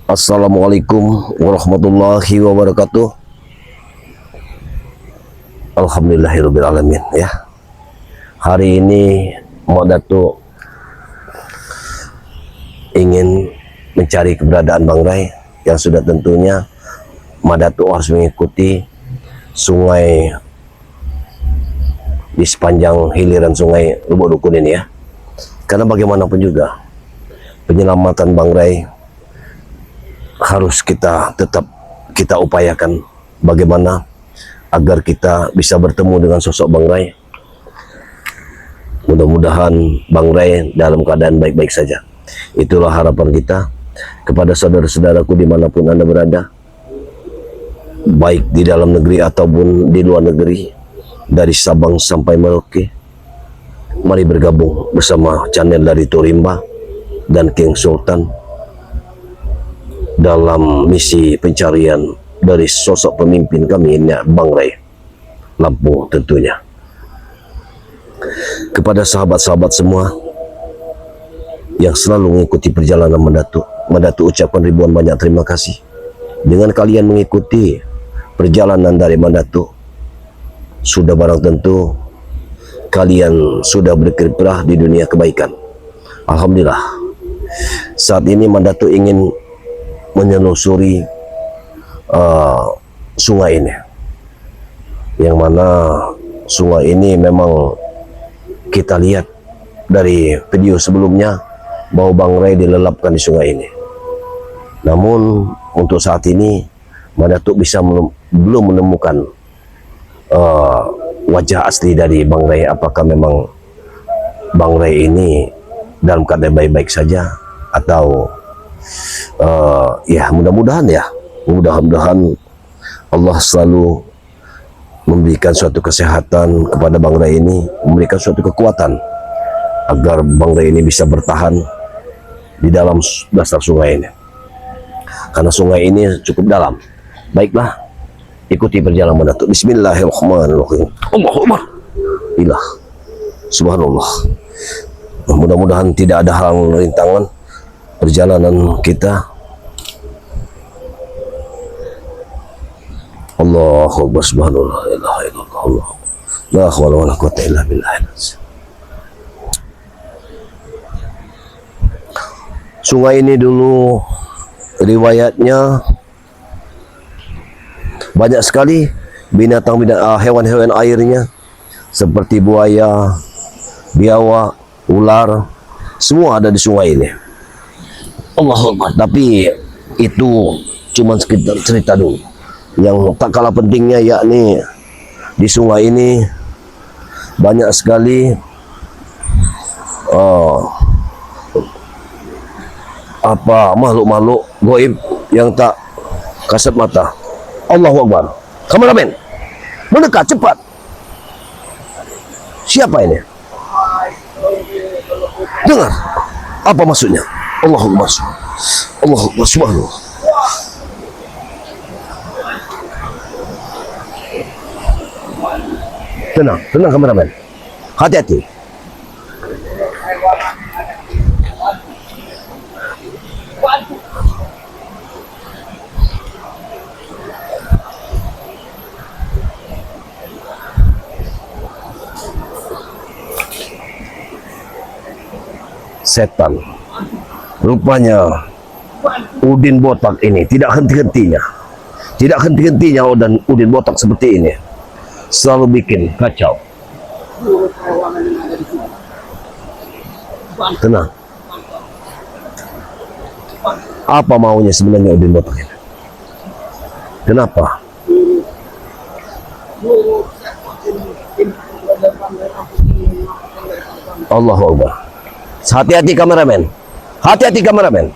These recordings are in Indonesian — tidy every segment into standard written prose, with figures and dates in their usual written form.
Assalamualaikum warahmatullahi wabarakatuh. Alhamdulillahirabbil alamin ya. Hari ini Mak Datuk ingin mencari keberadaan Bang Rai yang sudah tentunya Mak Datuk harus mengikuti sungai di sepanjang hiliran sungai Lubuk Dukun ini ya. Karena bagaimanapun juga penyelamatan Bang Rai harus tetap kita upayakan bagaimana agar kita bisa bertemu dengan sosok Bang Rai. Mudah-mudahan Bang Rai dalam keadaan baik-baik saja. Itulah harapan kita kepada saudara-saudaraku dimanapun Anda berada, baik di dalam negeri ataupun di luar negeri, dari Sabang sampai Merauke. Mari bergabung bersama channel dari Turimba dan King Sultan dalam misi pencarian dari sosok pemimpin kami ini, Bang Rai Lampung tentunya. Kepada sahabat-sahabat semua yang selalu mengikuti perjalanan Madatuk ucapkan ribuan banyak terima kasih. Dengan kalian mengikuti perjalanan dari Madatuk, sudah barang tentu kalian sudah berkiprah di dunia kebaikan. Alhamdulillah. Saat ini Madatuk ingin menyelusuri sungai ini, yang mana sungai ini memang kita lihat dari video sebelumnya bahwa Bang Rai dilelapkan di sungai ini. Namun untuk saat ini Madatuk belum menemukan wajah asli dari Bang Rai. Apakah memang Bang Rai ini dalam keadaan baik-baik saja atau ya mudah-mudahan Allah selalu memberikan suatu kesehatan kepada Bang Rai ini, memberikan suatu kekuatan agar Bang Rai ini bisa bertahan di dalam dasar sungai ini, karena sungai ini cukup dalam. Baiklah, ikuti perjalanan Madatuk. Bismillahirrahmanirrahim. Allahu Akbar. Ilah, subhanallah. Mudah-mudahan tidak ada halangan rintangan perjalanan kita. Allahu Akbar, subhanallah, la ilaha illallah, Allah. La haula wala quwwata illa billah. Sungai ini dulu riwayatnya banyak sekali hewan-hewan airnya seperti buaya, biawak, ular, semua ada di sungai ini. Allahu Akbar. Tapi itu cuma sekedar cerita dulu. Yang tak kalah pentingnya yakni di sungai ini banyak sekali makhluk-makhluk gaib yang tak kasat mata. Allahu Akbar. Kameramen, mendekat cepat. Siapa ini? Dengar apa maksudnya? Allahu Akbar. Allahu Akbar, subhanallah. Tenang, tenang kameramen. Hati-hati. Setan. Rupanya Udin botak ini tidak henti-hentinya. Tidak henti-hentinya Udin botak seperti ini. Selalu bikin kacau. Tenang. Apa maunya sebenarnya Udin botak ini? Kenapa? Allahu Akbar. Hati-hati kameramen. Hati-hati kameramen.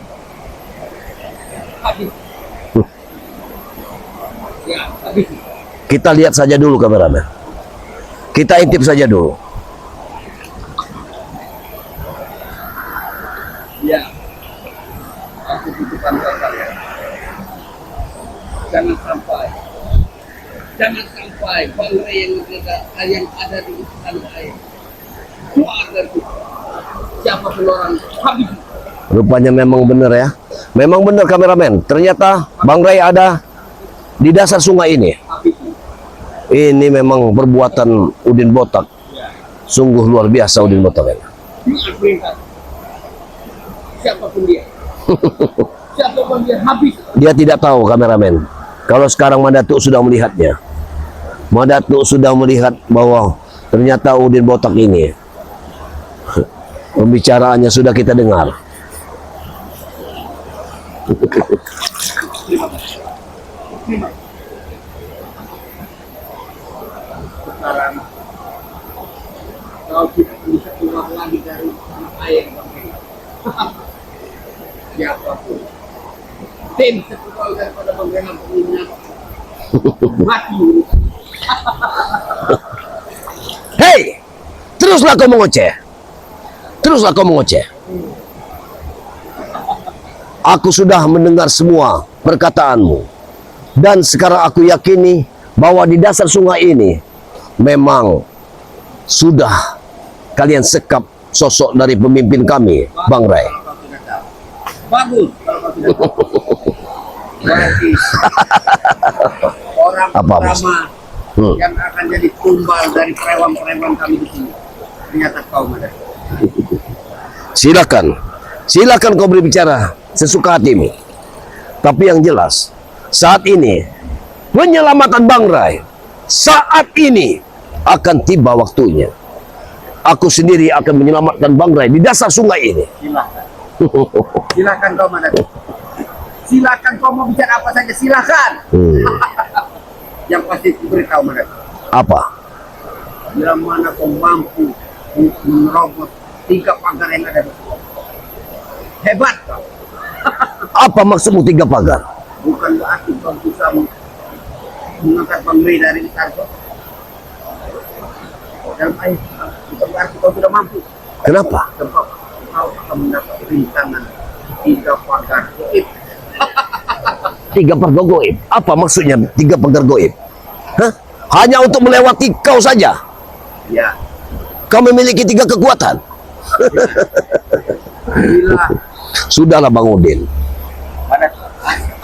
Kita lihat saja dulu kameramen. Kita intip saja dulu. Ya. Aku titipkan kalian. Jangan sampai Bang Rai yang ada di istana air. Doa agar siapa orang habis Rupanya memang benar ya. Memang benar kameramen. Ternyata Bang Ray ada di dasar sungai ini. Ini memang perbuatan Udin Botak. Sungguh luar biasa Udin Botak ini. Siapapun dia. Siapapun dia habis. Dia tidak tahu kameramen. Kalau sekarang Madatuk sudah melihatnya. Madatuk sudah melihat bahwa ternyata Udin Botak ini pembicaraannya sudah kita dengar. Sekarang kau tidak bisa keluar lagi dari tanah air Bang Ray. Siapapun tim keluar daripada Bang Ray punya mati. Hei, teruslah kau mengoceh. Teruslah kau mengoceh. Aku sudah mendengar semua perkataanmu. Dan sekarang aku yakini bahwa di dasar sungai ini memang sudah kalian sekap sosok dari pemimpin kami, Bang Ray. Bagus kalau kau tidak tahu. Berarti orang Apa, Mas? pertama yang akan jadi tumbal dari preman-preman kami di sini. Ternyata kau ada. Silakan. Silakan kau berbicara sesuka hatimu. Tapi yang jelas, saat ini penyelamatan Bang Ray saat ini akan tiba waktunya. Aku sendiri akan menyelamatkan Bang Ray di dasar sungai ini. Silakan. Silakan kau Madatuk. Silakan kau mau bicara apa saja silakan. Yang pasti beritahu Madatuk. Apa? Bila mana kau mampu menerobos 3 pagar yang ada di sini. Hebat kau. Apa maksudmu 3 pagar? Bukan berarti kau bisa mengangkat Bang Ray dari Tarko. Dalam air. Bukan berarti kau sudah mampu. Kenapa? Sebab kau akan mendapat rintangan 3 pagar goib. 3 pagar goib. Apa maksudnya 3 pagar goib? Hah? Hanya untuk melewati kau saja. Ya. Kau memiliki 3 kekuatan. Bila Sudahlah Bang Udin. pada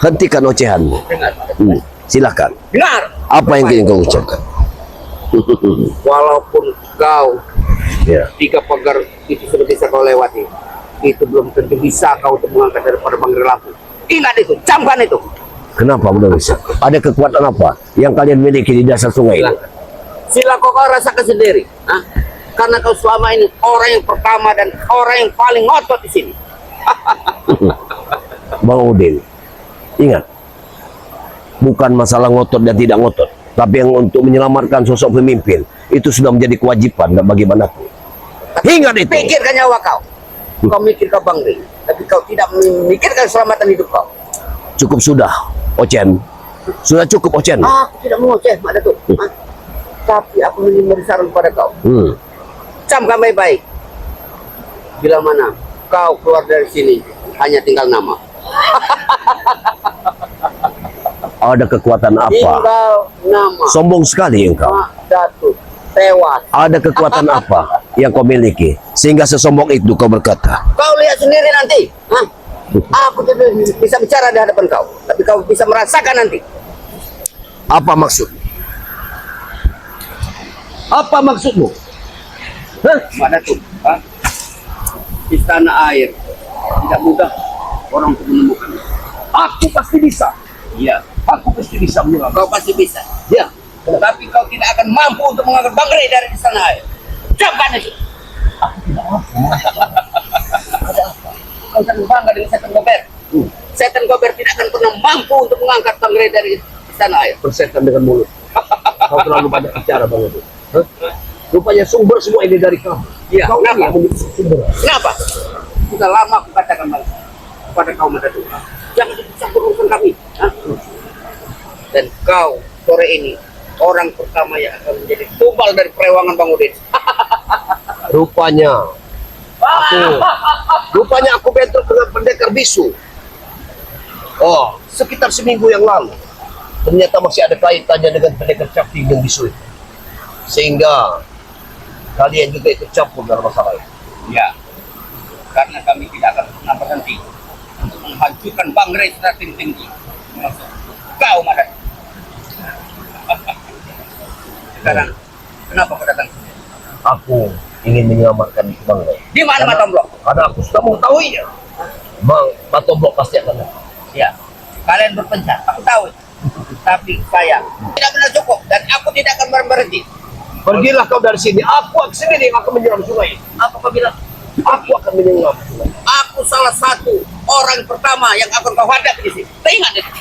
Hentikan ocehanmu. dengar. Silakan. Dengar. Apa yang ingin kau ucapkan? Walaupun kau Ya. 3 pagar itu sudah bisa kau lewati, itu belum tentu bisa kau untuk mengangkat daripada Bang Ray Lampung. Ingat itu, camkan itu. Kenapa belum bisa? Ada kekuatan apa yang kalian miliki di dasar sungai ini? Sila kau rasakan sendiri. Hah? Karena kau selama ini orang yang pertama dan orang yang paling ngotot di sini. Bang Udin, ingat, bukan masalah ngotot dan tidak ngotot, tapi yang untuk menyelamatkan sosok pemimpin itu sudah menjadi kewajiban dan bagaimanapun. Ingat itu. Pikirkan nyawa kau. Kau mikir kau Bang Ray, tapi kau tidak memikirkan keselamatan hidup kau. Cukup sudah, Ocen. Sudah cukup, Ocen. Aku tidak mau ceh, ada tuh. Hah? Tapi aku ingin memberi saran kepada kau. Camkan baik-baik. Bila mana kau keluar dari sini, hanya tinggal nama. Ada kekuatan apa? Tinggal nama. Sombong sekali engkau. Mak Datuk tewas. Ada kekuatan apa yang kau miliki sehingga sesombong itu kau berkata? Kau lihat sendiri nanti. Hah? Aku tidak bisa bicara di hadapan kau, tapi kau bisa merasakan nanti. Apa maksud? Apa maksudmu? Mak Datuk, hah? Istana air tidak mudah orang untuk menemukan. Aku pasti bisa. Iya, Aku pasti bisa menyelamatkan. kau pasti bisa. Ya. Tapi kau tidak akan mampu untuk mengangkat Bang Ray dari istana air. Camkan itu. Kau jangan bangga dengan setan gober. Setan gober tidak akan pernah mampu untuk mengangkat Bang Ray dari istana air. Persetan dengan mulut. Kau terlalu banyak bicara Bang Udin. Rupanya sumber semua ini dari kamu. Iya, Kau kenapa? yang menjadi sumber. Kenapa? Sudah lama aku katakan Bang kepada kau Madatuk. Jangan ikut urusan kami. Hah? Dan kau sore ini orang pertama yang akan menjadi tumbal dari perewangan Bang Udin. Rupanya aku bentrok dengan pendekar bisu. Oh, sekitar seminggu yang lalu. Ternyata masih ada kaitannya dengan pendekar caping dan bisu itu. Sehingga kalian juga ikut campur dalam masalah itu. Ya, karena kami tidak akan pernah berhenti untuk menghancurkan Bangrai secara tinggi. Kau Madan. Sekarang kenapa kau datang? Aku ingin menyelamatkan Bang Ray. Di mana Matomblok? Karena aku sudah mengetahuinya. Bang Batoblok pasti akan datang. Ya, kalian berpencar, aku tahu. Tapi saya tidak benar cukup dan aku tidak akan berhenti. Pergilah kau dari sini. Aku sendiri yang akan menyelam sungai. Apa kau bilang? Aku akan menyelam sungai. Aku salah satu orang pertama yang akan kau hadapi di sini. Ingat itu.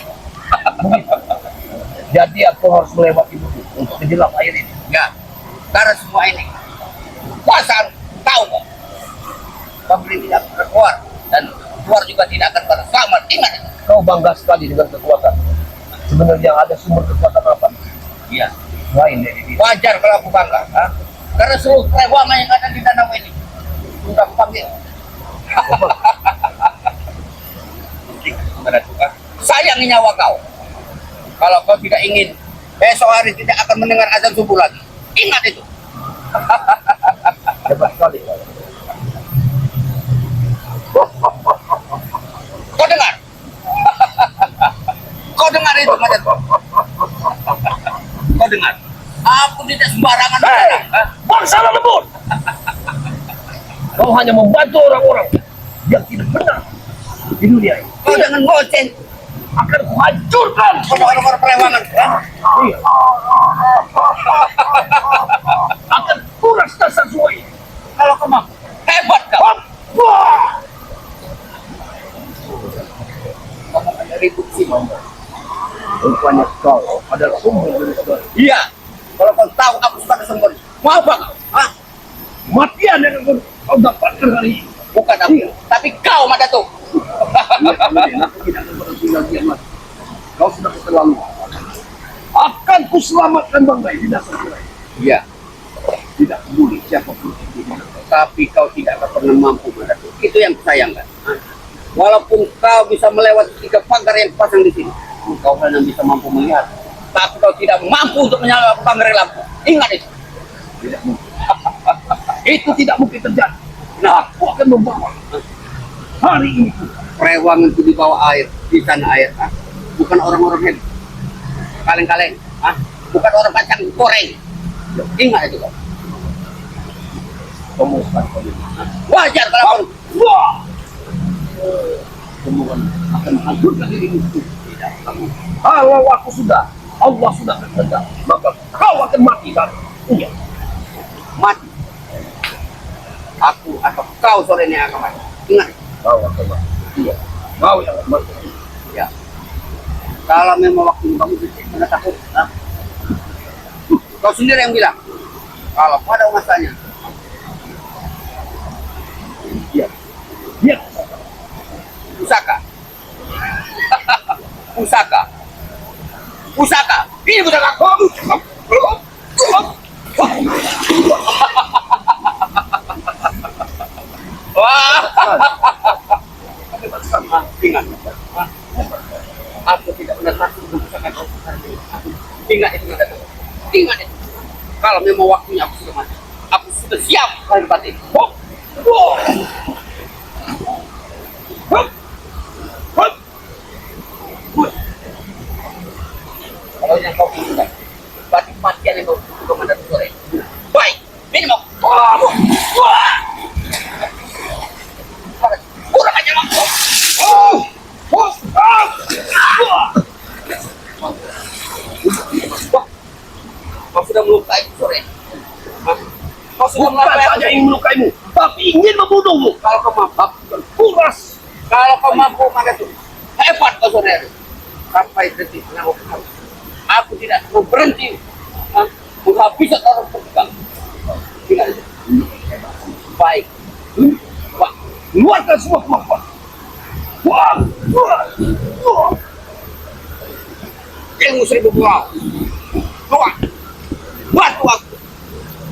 Jadi aku harus melewati bukit untuk menyelam air ini. Ya, karena semua ini kuasa tahu kok. Bangrai tidak akan keluar dan keluar juga tidak akan pernah selamat. Ingat itu. Kau bangga sekali dengan kekuatan. Sebenarnya ada sumber kekuatan apa? Iya. Lain dari dia. Wajar kalau aku bangga, ha? Karena seluruh perewangan yang ada di danau ini sudah aku panggil. Sayangi nyawa kau. Kalau kau tidak ingin besok hari tidak akan mendengar azan subuh lagi. Ingat itu. Hebat sekali. Kau dengar? Kau dengar itu, Madan? Kau dengar? Aku tidak sembarangan. Bangsa lembut. Kau hanya membantu orang-orang yang tidak benar di dunia ini. Kau jangan ngoceh. Akan kuhancurkan Orang-orang perewangan. Ha? Iya. Akan kuras dasar semua ini. Kalau kau mampu, hebat kau. Wah! Kau akan ribut sih, Mama. Rupanya kau adalah sumber dari segala. Iya. Kalau kau tahu aku suka kesembunyi, mau apa kau? Hah? Matian yang kau dapatkan hari ini. Bukan aku, tapi kau Madatu. Aku tidak akan berhenti lagi, Ahmad. Kau sudah keterlaluan. Akan kuselamatkan Bang Ray di dasar sungai. Iya. Tidak peduli siapapun itu. Tapi kau tidak akan pernah mampu Madatu. Itu yang kusayangkan. Hah? Walaupun kau bisa melewati 3 pagar yang pasang di sini, kau hanya bisa mampu melihat. Tapi kau tidak mampu untuk menyalakan pagar lampu. Ingat itu. Tidak mungkin. Itu tidak mungkin terjadi. Nah, aku akan membawa hari ini. Perewangan itu di bawah air, di tanah air. Hah? Bukan orang-orang hebat. Kaleng-kaleng. Hah? Bukan orang kacang goreng. Ingat itu kau. Pemusnah. Wajar kalau kau. Wah! Kemudian akan menghancurkan dirimu. Tidak kamu. Kalau aku sudah, Allah sudah berkehendak, maka kau akan mati kan? Iya. Mati. Aku atau kau sore ini akan mati. Ingat. Kau akan mati. Iya. Kau yang akan mati. Ya. Kalau memang waktu kamu tidak takut, nah. Kau sendiri yang bilang. Kalau pada masanya, Iya. Iya. pusaka. Pusaka. Pusaka. Ini pusaka. Wah. Ingat. Aku tidak pernah takut dengan pusaka kau. Ingat itu. Ingat itu. Kalau memang waktunya aku sudah mati, aku sudah siap lahir batin. Kalau yang kau inginkan, berarti kematian yang kau butuhkan pada sore. Baik, ini mau. Kurang aja lah. Kau sudah melukai sore. Kau sudah Bukan saja melukai. ingin melukaimu, tapi ingin membunuhmu. Kalau kau mampu, Kuras. kalau kau mampu pada itu, hebat kau sore. Sampai detik nyawa kau. Aku tidak mau berhenti menghabiskan orang berpegang. Tidak. Baik. Wah, Keluarkan semua kemampuan. Wah. Wah. Wah. ilmu 1000 pulau. Keluar. Bantu aku.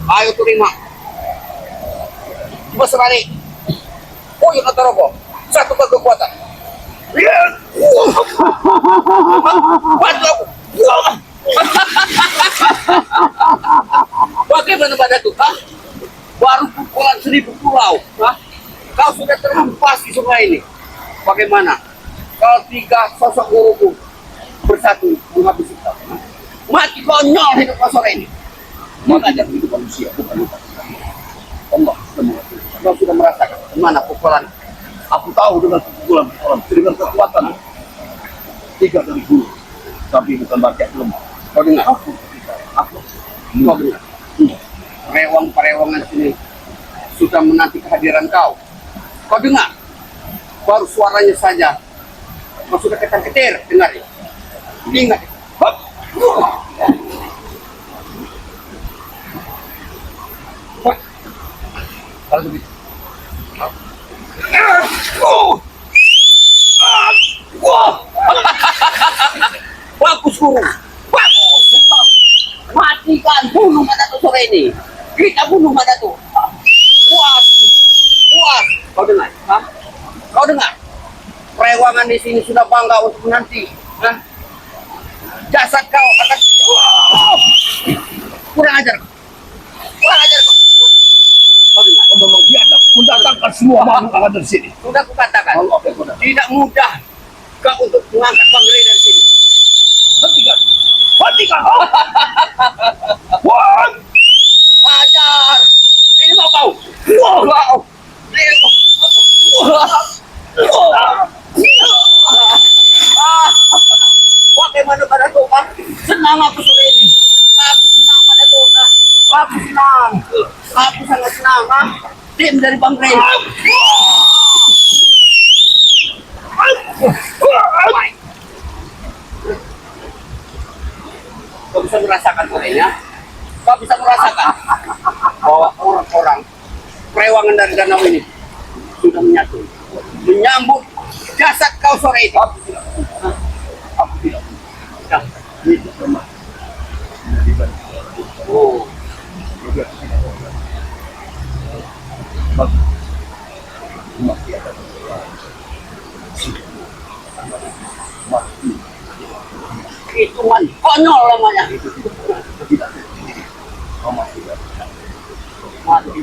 Ayo terima. Coba sebalik. Oh, yang kata rokok. Satu kekuatan. Iya. Bantu aku. Bagaimana pada itu? Baru pukulan 1000 pulau. Hah? Kau sudah terhempas di sungai ini. Bagaimana? Kalau tiga sosok guruku bersatu menghabisi kau. Mati konyol hidup kau sore ini. Mengajar hidup manusia, bukan lupa. Allah semua. Kau sudah merasakan mana pukulan. Aku tahu dengan pukulan orang, dengan kekuatan. Tiga dari guru. Tapi bukan berarti aku lemah. Kau dengar? Aku. Kau dengar? Rewang-perewangan sini sudah menanti kehadiran kau. Kau dengar? Baru suaranya saja. Kau sudah ketar-ketir, dengar ya? Ingat. Hop. Kalau begitu. Bagus guru, bagus. Matikan, bunuh Madatu sore ini. Kita bunuh Madatu. Puas, puas. Kau dengar? Hah? Kau dengar? Perewangan di sini sudah bangga untuk menanti. Hah? Jasad kau akan kurang ajar. Kurang ajar kau. Kau dengar? Kau memang biadab mendatangkan semua makhluk yang ada di sini. Sudah kukatakan, Allah benar. tidak mudah kau untuk mengangkat Bangre dari sini. Hentikan. Hentikan. Wan. Ajar. Ini mau kau. Kau. Ini mau. Bagaimana pada Tuhan? Senang aku sore ini. Aku senang pada Tuhan. Aku senang. Aku sangat senang. Tim dari Bangre. Kau bisa merasakan suaranya? Kau bisa merasakan bahwa orang-orang perewangan dari danau ini sudah menyatu, menyambut jasad kau sore itu. Aku tidak. Ya. Ini lemah. Oh, Masih ada. hitungan konyol namanya. Mati.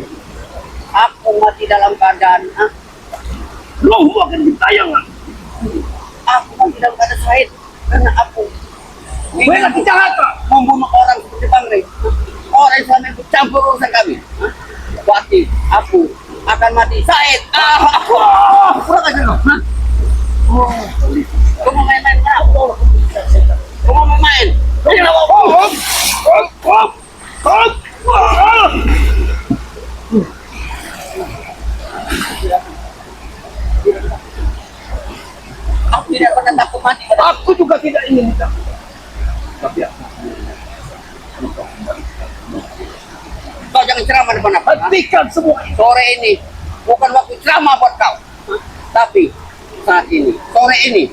Aku mati dalam keadaan. Rohmu akan ditayang. Aku mati dalam keadaan syahid karena aku Bela kejahatan. membunuh orang seperti Bangre. Orang yang selama ikut campur urusan kami. Berarti aku akan mati syahid. Kurang aja loh. Kau mau main-main dengan aku? Kau mau main-main? Ayo, aku tidak pernah takut mati. Aku juga tidak ingin ditakut. Tapi aku Kau jangan ceramah depan aku. hentikan semua itu. Sore ini bukan waktu ceramah buat kau. Tapi saat ini, sore ini,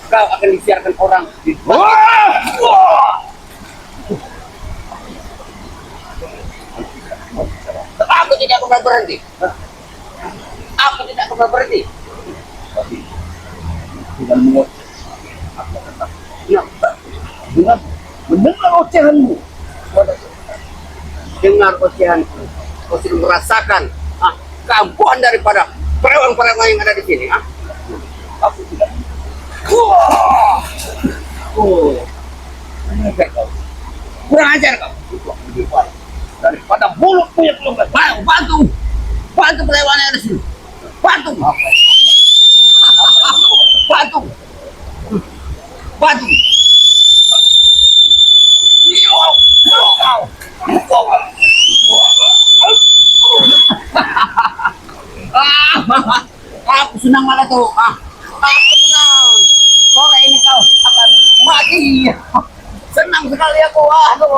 kau akan disiarkan orang di Aku tidak pernah berhenti. Aku tidak pernah berhenti. Tapi dengan mengoceh, aku akan takut. Nah, Dengan mendengar ocehanmu, dengar ocehanku, kau sudah merasakan keampuhan daripada perewangan-perewangan yang ada di sini. aku tidak. Kurang ajar kau. Itu akan lebih baik daripada mulutmu yang belum Bantu, bantu perewangan yang ada di sini. Bantu, bantu, bantu. Aku senang malah tuh. Aku senang. Sore ini kau akan mati. Senang sekali aku. Aduh.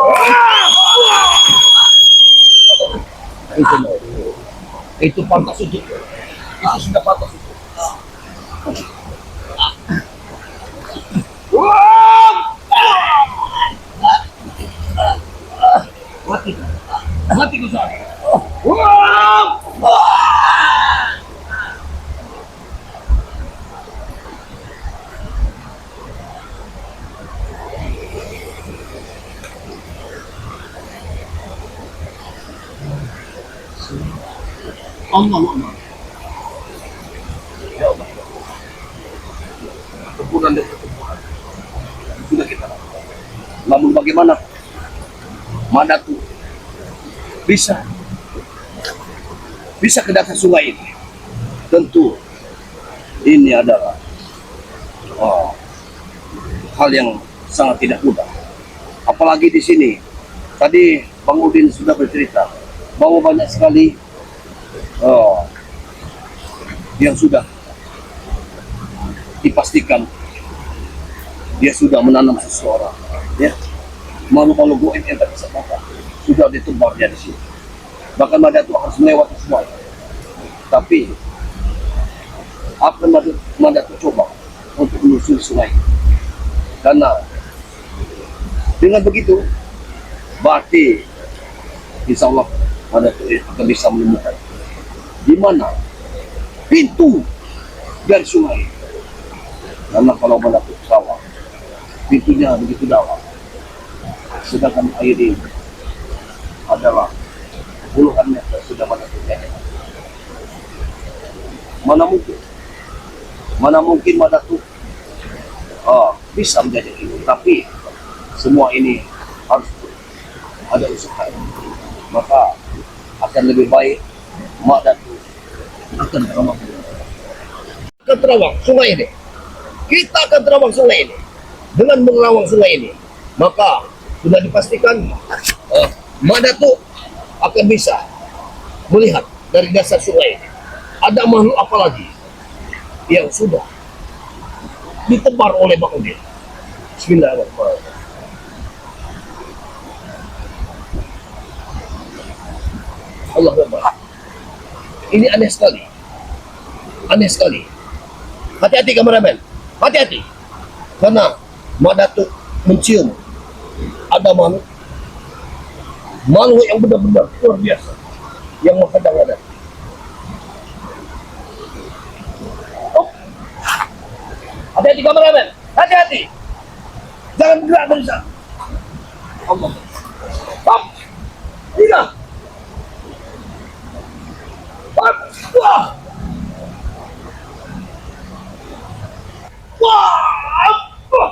itu pantas untuk itu sudah pantas untuk mati mati Gusar. Allah pertempuran dan pertempuran sudah kita lakukan. Namun bagaimana Madatu bisa ke dasar sungai ini? Tentu ini adalah hal yang sangat tidak mudah. Apalagi di sini, tadi Bang Udin sudah bercerita bahwa banyak sekali yang sudah dipastikan dia sudah menanam seseorang, ya, malu-malu goib yang tak bisa makan sudah ditebarnya di sini. Bahkan Madatu harus melewati semua, tapi akan Madatu coba untuk menyusuri sungai, karena dengan begitu berarti insya Allah Madatu akan bisa menemukan di mana pintu dari sungai. Karena kalau Madatu ke sawah, pintunya begitu dalam, sedangkan air ini adalah puluhan meter sudah Madatu naik. Mana mungkin Madatu bisa menjadi itu, tapi semua ini harus ada usaha, maka akan lebih baik Madatu akan terawang sungai ini. Kita akan terawang sungai ini. Dengan menerawang sungai ini, maka sudah dipastikan Madatu akan bisa melihat dari dasar sungai ini ada makhluk apa lagi yang sudah ditebar oleh Bang Udin. Bismillahirrahmanirrahim. Allah Akbar. Ini aneh sekali. Aneh sekali. Hati-hati kameramen. Hati-hati. Karena Madatu mencium ada makhluk yang benar-benar luar biasa yang menghadang-hadang. Hati-hati kameramen. Hati-hati. Jangan gerak dari sana. Allah. Stop. Tiga. Empat. Wah. Wah.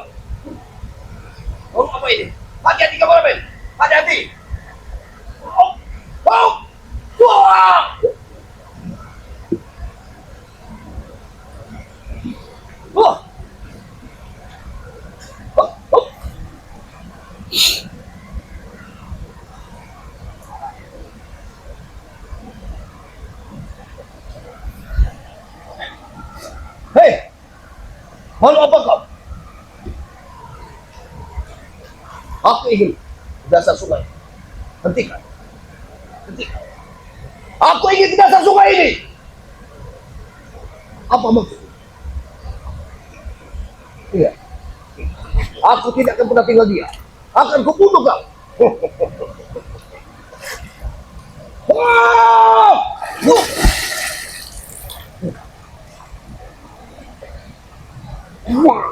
Oh, apa ini? Hati-hati kameramen. Hati-hati. Oh. Oh. Wah. Wah. Hei, malu apa kau? Aku ingin dasar sungai. Hentikan. Hentikan. Aku ingin ke dasar sungai ini. Apa maksud? Iya. Aku tidak akan pernah tinggal dia. Akan kubunuh kau. Wah! Wah!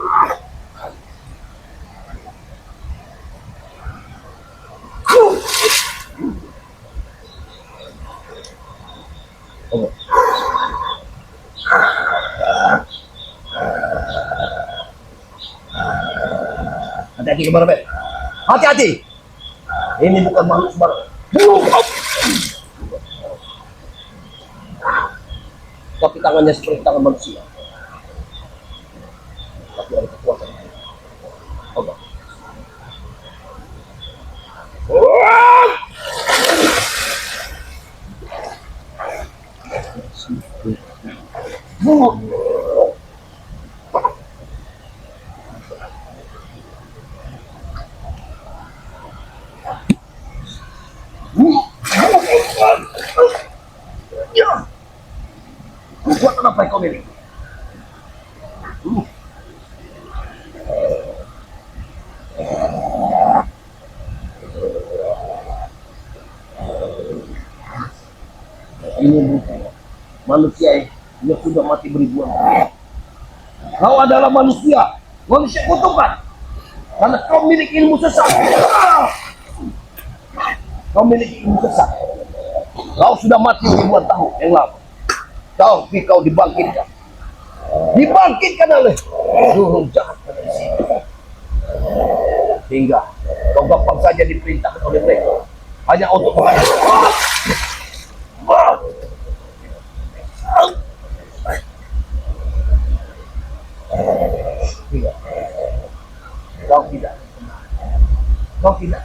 Hati-hati kameramen. Hati-hati. Ini bukan makhluk sembarang. Tapi tangannya seperti tangan manusia. Tapi ada kekuatan. Allah. Ya, kekuatan apa yang kau miliki? Ini bukan manusia yang sudah mati beribuan tahun. Kau adalah manusia kutukan, karena kau memiliki ilmu sesat. Kau memiliki ilmu sesat. Kau sudah mati ribuan tahun yang lalu. Tapi kau dibangkitkan dibangkitkan oleh ruh jahat dari sini. Hingga kau gampang saja diperintahkan oleh mereka hanya untuk menghadapi. Hingga kau tidak hingga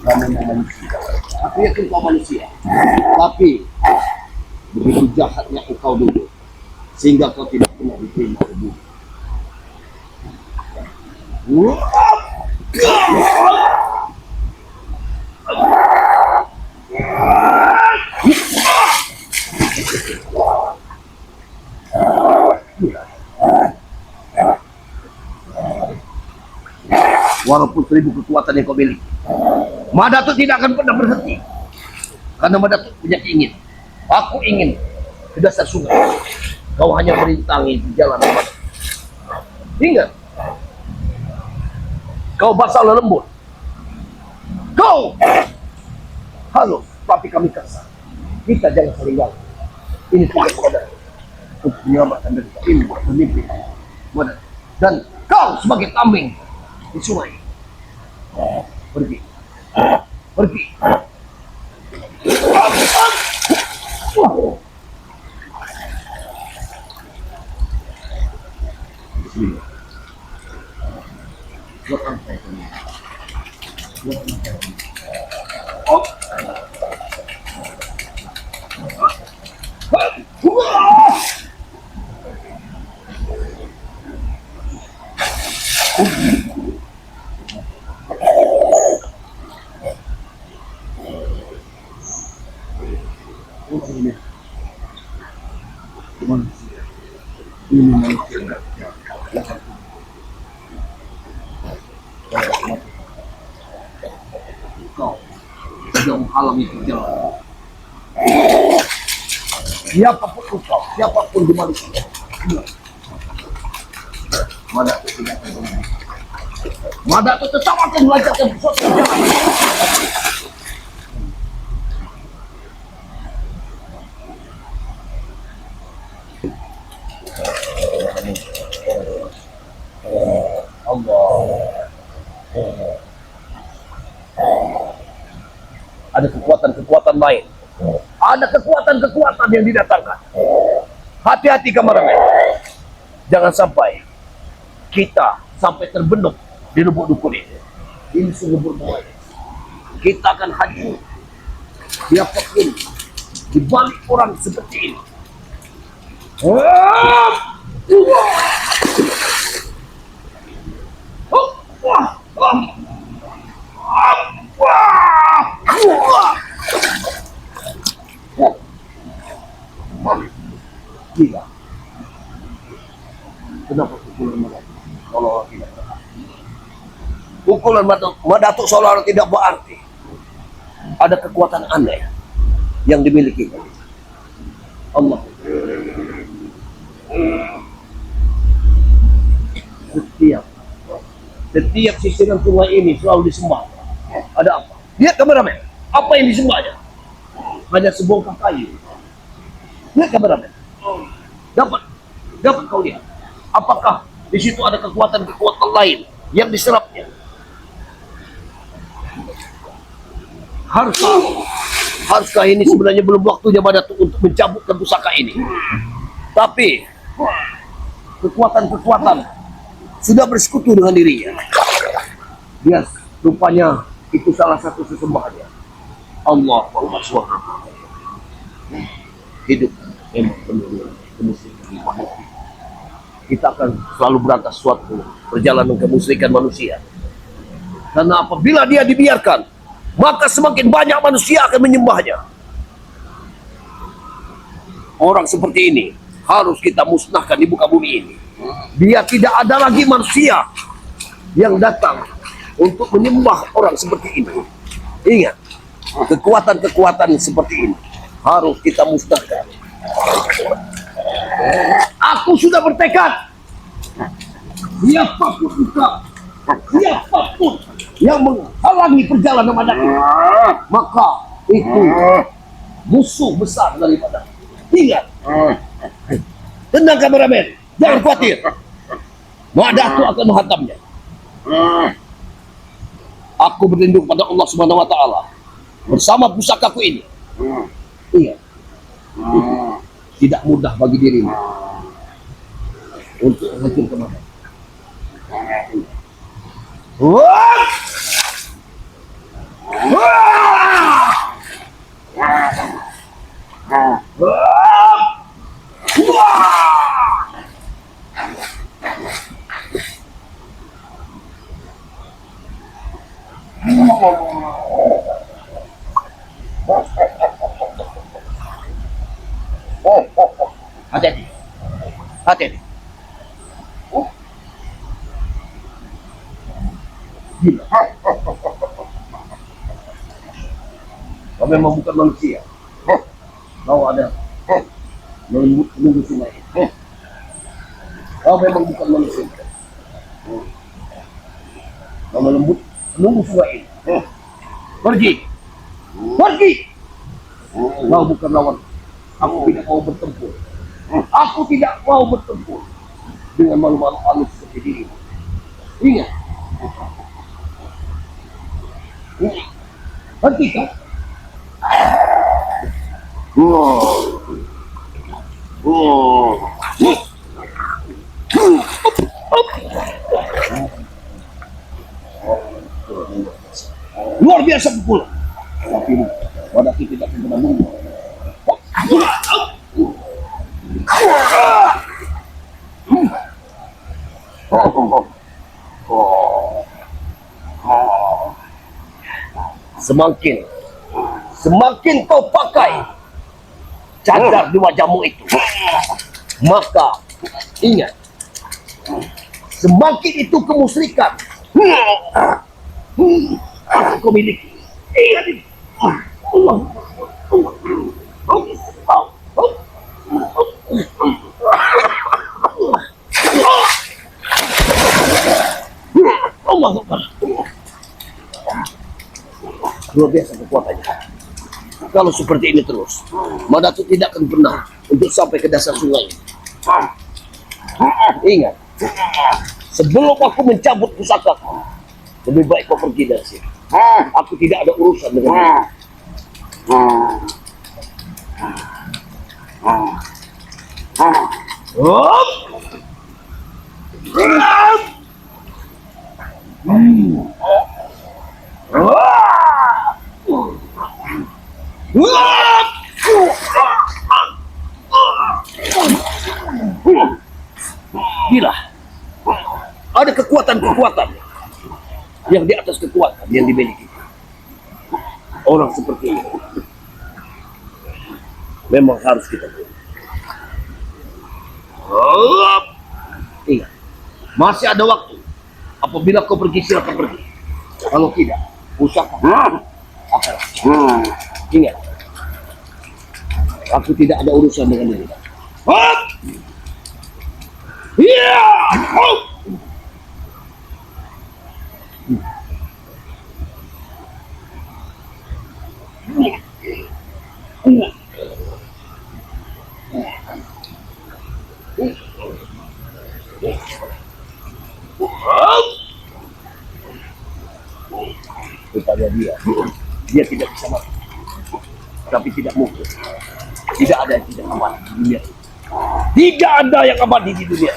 kamu manusia. Aku yakin kau manusia, tapi begitu jahatnya engkau dulu sehingga kau tidak pernah diterima di bumi. Walaupun 1000 kekuatan yang kau miliki, Madatu tidak akan pernah berhenti. Karena Madatu punya keinginan. Aku ingin ke dasar sungai. Kau hanya merintangi di jalan Madatu. Ingat, kau basah lembut. Kau halus, tapi kami kasar. Kita jangan saling ganggu. Ini tugas Madatu untuk menyelamatkan dari ini pemimpin Madatu. Dan kau sebagai kambing di sungai, pergi. Bismillah. Buat apa itu? Oh. Kau tidak menghalangi perjalanan. Siapapun engkau, siapapun di manusia, Madatu tidak akan berhenti. Madatu tetap akan melancarkan suatu perjalanan. Ada kekuatan-kekuatan lain. Ada kekuatan-kekuatan yang didatangkan. Hati-hati kameramen. Jangan sampai kita sampai terbenuk di lubuk dukun ini. Ini sungguh berbahaya. Kita akan hancur. Siapapun di balik orang seperti ini. Gila. Kenapa pukulan Madatu seolah-olah tidak berarti? Pukulan Madatu seolah-olah tidak berarti. Ada kekuatan aneh yang dimiliki Allah. Setiap sisiran sungai ini selalu disembah. Ada apa? Lihat kameramen, apa yang disembahnya? Hanya sebongkah kayu. Lihat kameramen. Dapat kau lihat. Apakah di situ ada kekuatan-kekuatan lain yang diserapnya? Haruskah ini sebenarnya belum waktunya Madatu untuk mencabutkan pusaka ini? Tapi kekuatan-kekuatan sudah bersekutu dengan dirinya. Dia rupanya itu salah satu sesembahannya. Allah SWT. Hidup memang penuh kemusyrikan. Kita akan selalu berantas suatu perjalanan kemusyrikan manusia. Karena apabila dia dibiarkan, maka semakin banyak manusia akan menyembahnya. Orang seperti ini harus kita musnahkan di muka bumi ini. Dia tidak ada lagi manusia yang datang untuk menyembah orang seperti ini. Ingat, kekuatan-kekuatan seperti ini harus kita musnahkan. Aku sudah bertekad. Siapapun yang menghalangi perjalanan Madatu, maka itu musuh besar daripada. Ingat. Tenang kameramen, jangan khawatir. Madatu akan menghantamnya. Aku berlindung pada Allah Subhanahu wa taala bersama pusakaku ini. Ingat. Tidak mudah bagi dirimu untuk menghancurkan Mada. Wah! Hati-hati. Hati-hati. Gila. Kau memang bukan manusia. Kau ada menunggu sungai. Kau memang bukan manusia. Kau menunggu sungai. Pergi. Pergi. Kau bukan lawan. Aku tidak mau bertempur. Aku tidak mau bertempur dengan malu-malu halus seperti dirimu. Ingat. Hentikan. Luar biasa pukul. Tapi Madatu tidak pernah mundur. Semakin kau pakai cadar di wajahmu itu, maka ingat, semakin itu kemusyrikan kau miliki. Ingat ini. Allah Akbar. Luar biasa kekuatannya. Kalau seperti ini terus, Madatu tidak akan pernah untuk sampai ke dasar sungai. Ingat, sebelum aku mencabut pusaka, lebih baik kau pergi dari sini. Aku tidak ada urusan dengan dia. Gila. Ada kekuatan-kekuatan yang di atas kekuatan yang dimiliki orang seperti ini. Memang harus kita bunuh. Ingat, masih ada waktu. Apabila kau pergi, silakan pergi. Kalau tidak, pusaka akan. Ingat, aku tidak ada urusan dengan ini. Kepada dia tidak bisa mati, tapi tidak mungkin. Tidak ada yang tidak abadi di dunia. Tidak ada yang abadi di dunia.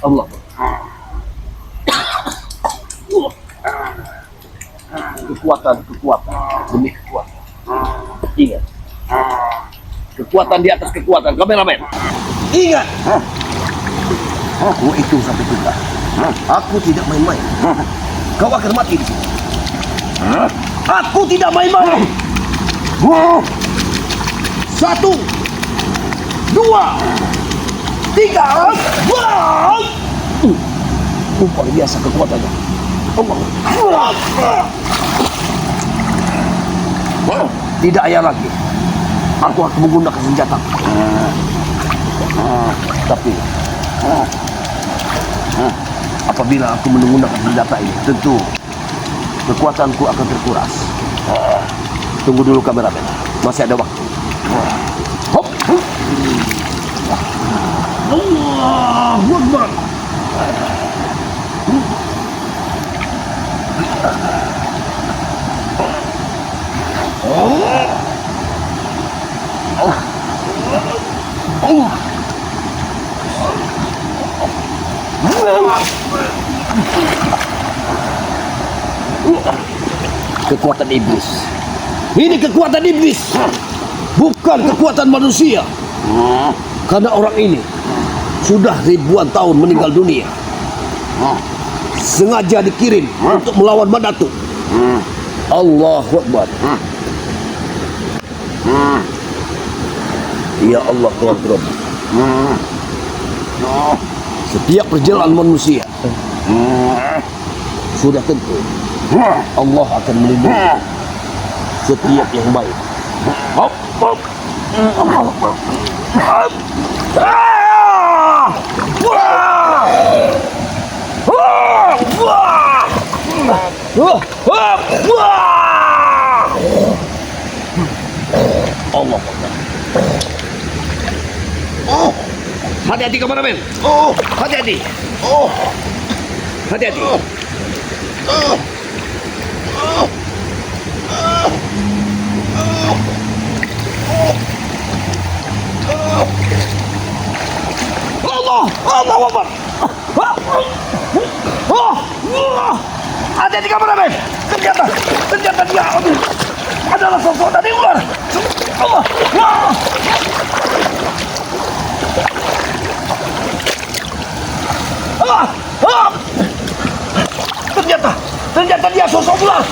Allah. Kekuatan demi kekuatan. Ingat, kekuatan di atas kekuatan. Kameramen, ingat. Aku itu sampai juga. Aku tidak main-main. Kau akan mati di sini. Aku tidak main-main. 1, 2, 3. Luar biasa kekuatannya. Tidak ayah lagi. Aku harus menggunakan senjata. Tapi Apabila aku menggunakan senjata ini, tentu kekuatanku akan terkuras. Tunggu dulu kameramen, masih ada waktu. Hop. Allahu Akbar. Kekuatan iblis. Ini kekuatan iblis, bukan kekuatan manusia. Karena orang ini sudah ribuan tahun meninggal dunia, sengaja dikirim untuk melawan Madatu. Allahu Akbar. Ya Allah Tuhan. Setiap perjalanan manusia sudah tentu Allah akan melindungi setiap yang baik. Hop, hop. Allah. Hati-hati kameramen. Hati-hati. Hati-hati. Allah Akbar. Hati-hati kameramen. Ternyata dia adalah sosok dari ular. Allah. Ternyata dia sosok ular.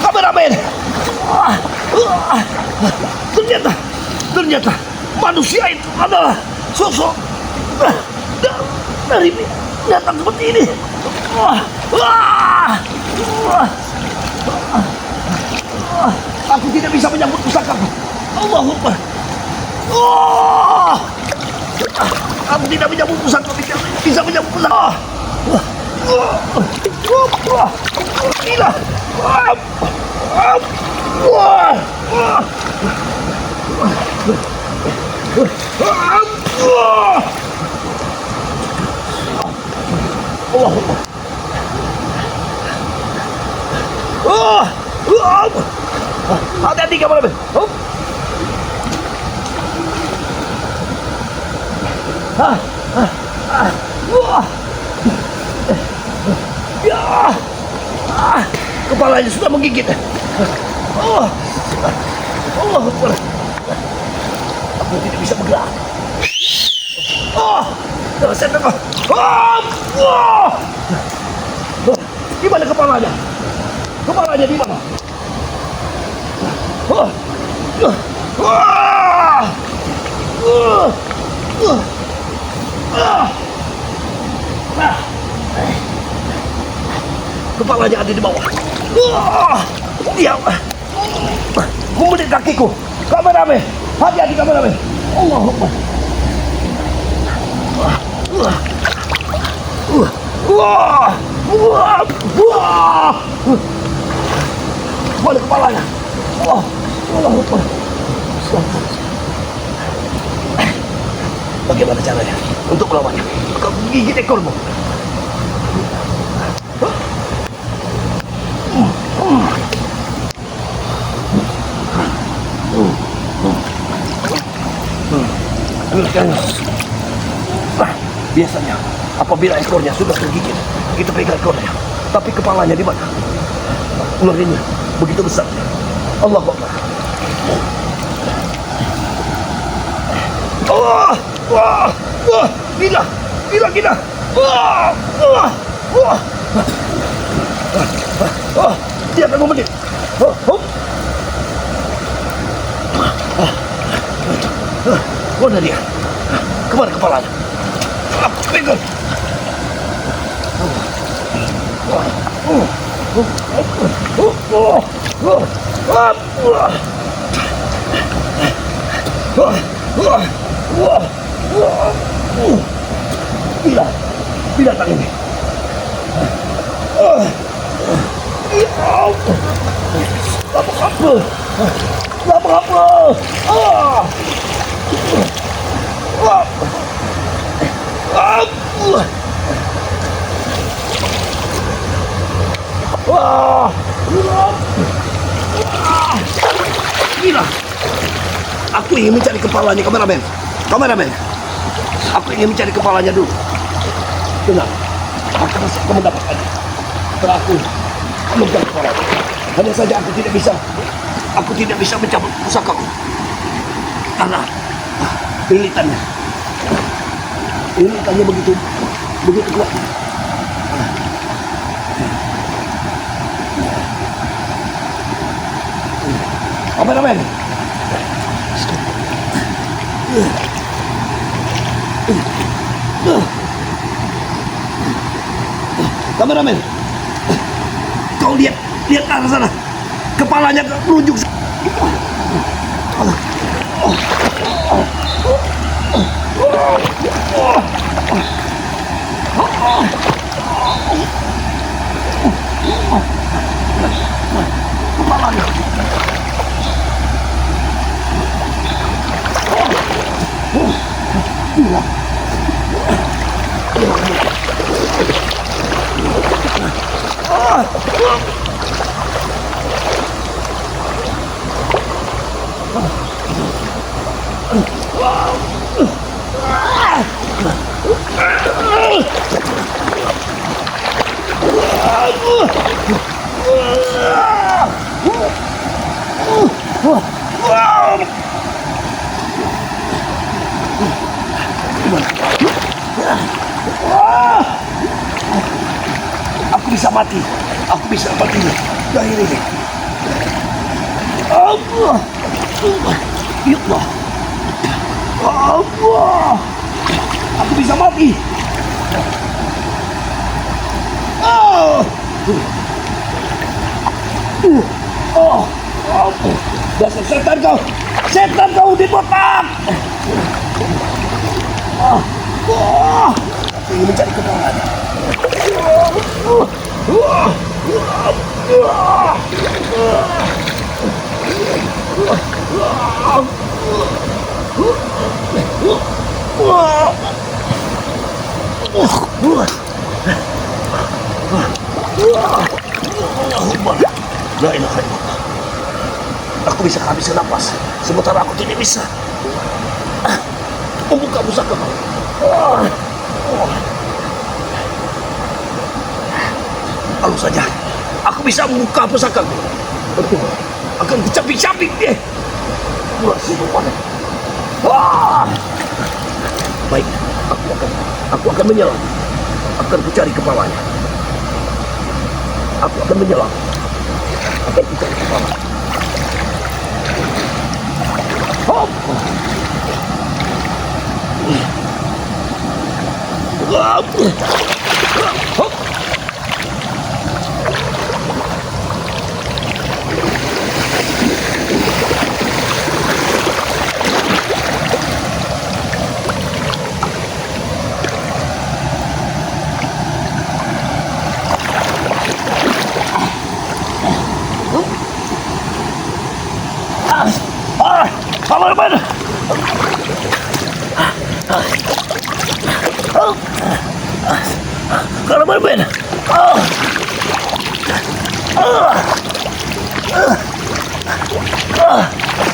Kameramen. Ternyata manusia itu adalah sosok dari binatang seperti ini. Aku tidak bisa menyambut pusakaku. Allahu Akbar. Aku tidak menyambut pusaka, bisa menyambut pusaka. Gila. Allahu Akbar. Hati-hati kameramen. Kepalanya sudah menggigit. Allah Akbar. Aku tidak bisa bergerak. Saya tengah. Di mana kepalanya? Kepalanya di mana? Kepalanya ada di bawah. Dia membelit kakiku. Kameramen, hati-hati kameramen. Allahu Akbar. Mana kepalanya? Allahu Akbar. Bagaimana caranya untuk melawannya? Kau gigit ekormu. Biasanya apabila ekornya sudah tergigit, kita pegang ekornya. Tapi kepalanya di mana? Ular ini begitu besar. Allahu Akbar. Gila. Dia akan membelit. Mana dia? Kemana kepalanya? Pegang. Binatang ini. Apa? Gila. Aku ingin mencari kepalanya, kameramen. Aku ingin mencari kepalanya dulu. Tenang. Aku masih akan mendapatkannya. Setelah aku memegang kepalanya. Hanya saja aku tidak bisa mencabut pusakaku. Karena lilitannya begitu kuat. Kameramen. Kameramen. Kau lihat ke arah sana. Kepalanya menunjuk. Kepalanya. Aku bisa mati dari ini. Allah. Ya Allah. Allah. Aku bisa mati. Dasar setan kau. Setan kau di botak. Aku ingin mencari kepalanya. La ilaha illallah. Aku bisa kehabisan napas, sementara aku tidak bisa membuka pusaka kau. Kalau saja aku bisa membuka pusaka kau, akan kecapik-capik deh. Baik, aku akan menyelam. Akan kucari kepalanya. Aku akan menyelam. Akan kucari kepalanya. Hop. Hop. Kameramen. Kameramen.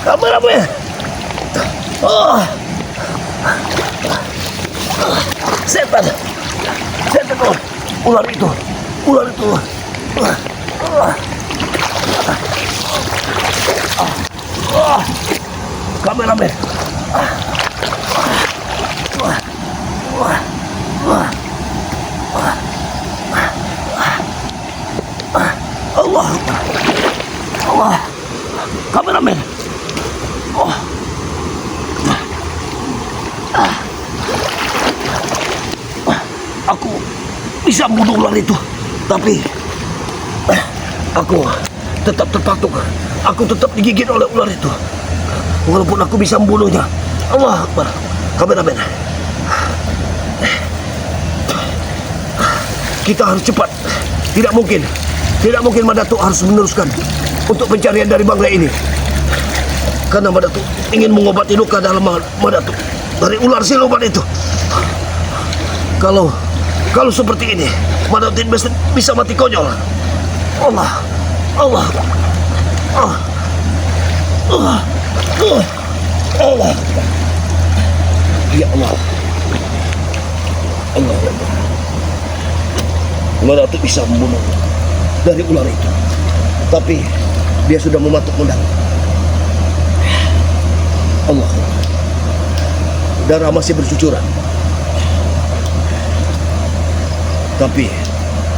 Kameramen. Setan. Setan kau. Ular itu. Kameramen. Allah. Kameramen. Aku bisa membunuh ular itu, tapi Aku tetap terpatuk. Aku tetap digigit oleh ular itu. Walaupun aku bisa membunuhnya. Allah Akbar. Kameramen. Kita harus cepat. Tidak mungkin Madatuk harus meneruskan untuk pencarian dari bangla ini. Karena Madatuk ingin mengobati luka dalam Madatuk dari ular siluman itu. Kalau seperti ini, Madatuk bisa mati konyol. Allah. Allah. Allah. Allah. Allah. Ya Allah. Allah. Madatuk bisa membunuh dari ular itu. Tapi dia sudah mematuk pedang. Allah. Darah masih bercucuran. Tapi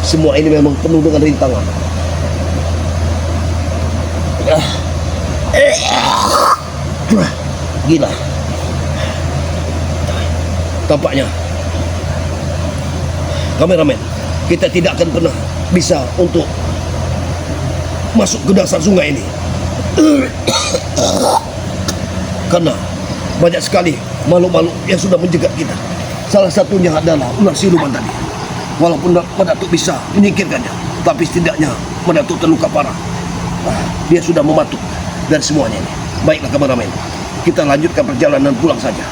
semua ini memang penuh dengan rintangan. Gila. Tampaknya kameramen, kita tidak akan pernah bisa untuk masuk ke dasar sungai ini. Karena banyak sekali makhluk-makhluk yang sudah menjegat kita. Salah satunya adalah ular siluman tadi. Walaupun Madatuk bisa menyingkirkannya, tapi setidaknya Madatuk terluka parah. Dia sudah mematuk dari semuanya ini. Baiklah kameramen, kita lanjutkan perjalanan pulang saja.